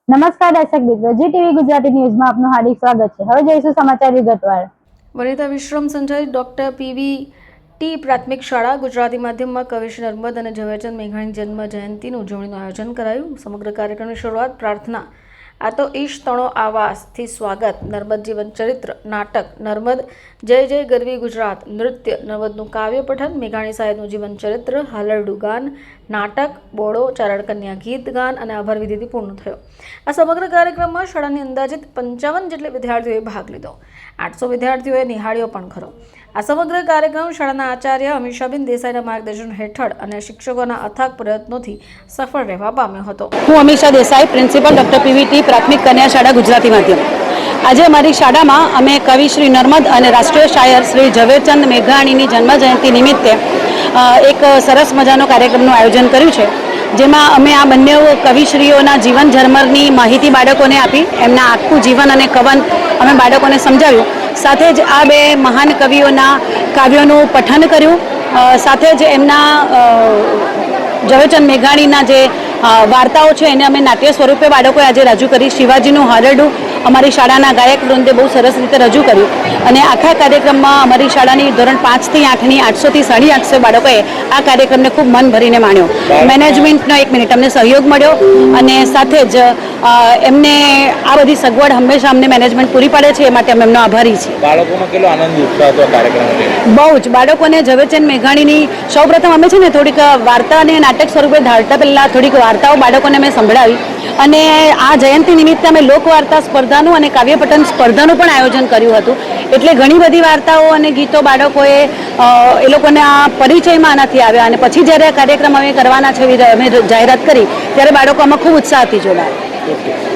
નમસ્કાર દર્શક મિત્રો, જી ટીવી ગુજરાતી ન્યૂઝમાં આપનું હાર્દિક સ્વાગત છે। હવે જોઈશું સમાચાર વિગતવાર। વનિતા વિશ્રમ સંચાલિત ડોક્ટર પીવી પ્રાથમિક શાળા ગુજરાતી માધ્યમમાં કવિશ્રી નર્મદ અને ઝવેરચંદ મેઘાણી જન્મ જયંતિનું ઉજવણીનું આયોજન કરાયું। સમગ્ર કાર્યક્રમની શરૂઆત પ્રાર્થના, આ તો ઈશ તણો આવાસથી સ્વાગત, નર્મદ જીવન ચરિત્ર, નાટક નર્મદ, જય જય ગરવી ગુજરાત, નૃત્ય નર્મદનું કાવ્ય પઠન, મેઘાણી સાહેબનું જીવન ચરિત્ર, હાલરડું ગાન, નાટક, બોડો, ચારણ કન્યા ગીત ગાન અને આભાર વિધિથી પૂર્ણ થયો। આ સમગ્ર કાર્યક્રમમાં શાળાની અંદાજિત 55 જેટલા વિદ્યાર્થીઓએ ભાગ લીધો। 800 વિદ્યાર્થીઓએ નિહાળ્યો પણ ખરો। આ સમગ્ર કાર્યક્રમ શાળાના આચાર્ય અમીષાબેન દેસાઈના માર્ગદર્શન હેઠળ અને શિક્ષકોના અથાગ પ્રયત્નોથી સફળ રહેવા પામ્યો હતો। હું Amisha Desai, principal doctor PV પ્રાથમિક કન્યા શાળા ગુજરાતી માધ્યમ। આજે અમારી શાળામાં અમે કવિશ્રી નર્મદ અને રાષ્ટ્રીય શાયર શ્રી ઝવેરચંદ મેઘાણીની જન્મજયંતિ નિમિત્તે એક સરસ મજાનો કાર્યક્રમનું આયોજન કર્યું છે, જેમાં અમે આ બંને કવિશ્રીઓના જીવન ઝરમરની માહિતી બાળકોને આપી, એમના આખું જીવન અને કવન અમે બાળકોને સમજાવ્યું। સાથે જ આ બે મહાન કવિઓના કાવ્યોનું પઠન કર્યું, સાથે જ એમના ઝવેરચંદ મેઘાણીના જે વાર્તાઓ છે એને અમે નાટ્ય સ્વરૂપે બાળકોએ આજે રજૂ કરી। શિવાજીનું હાલરડું અમારી શાળાના ગાયક વૃંદે બહુ સરસ રીતે રજૂ કર્યું અને આખા કાર્યક્રમમાં અમારી શાળાની ધોરણ 5 થી 8ની 800 થી 850 બાળકોએ આ કાર્યક્રમને ખૂબ મન ભરીને માણ્યો। મેનેજમેન્ટનો 1 મિનિટ અમને સહયોગ મળ્યો અને સાથે જ એમને આ બધી સગવડ હંમેશા અમને મેનેજમેન્ટ પૂરી પાડે છે, એ માટે અમે એમનો આભારી છીએ। બાળકોમાં કેટલો આનંદ ઉત્સાહ હતો કાર્યક્રમ? બહુ જ બાળકોને ઝવેરચંદ મેઘાણીની સૌપ્રથમ અમે છે ને થોડીક વાર્તા અને નાટક સ્વરૂપે ધારતા પહેલાં થોડીક વાર્તાઓ બાળકોને અમે સંભળાવી અને આ જયંતિ નિમિત્તે અમે લોકવાર્તા સ્પર્ધાનું અને કાવ્યપઠન સ્પર્ધાનું પણ આયોજન કર્યું હતું। એટલે ઘણી બધી વાર્તાઓ અને ગીતો બાળકોએ એ લોકોને આ પરિચયમાં આનાથી આવ્યા અને પછી જ્યારે આ કાર્યક્રમ અમે કરવાના છે અમે જાહેરાત કરી ત્યારે બાળકો આમાં ખૂબ ઉત્સાહથી જોડાયા।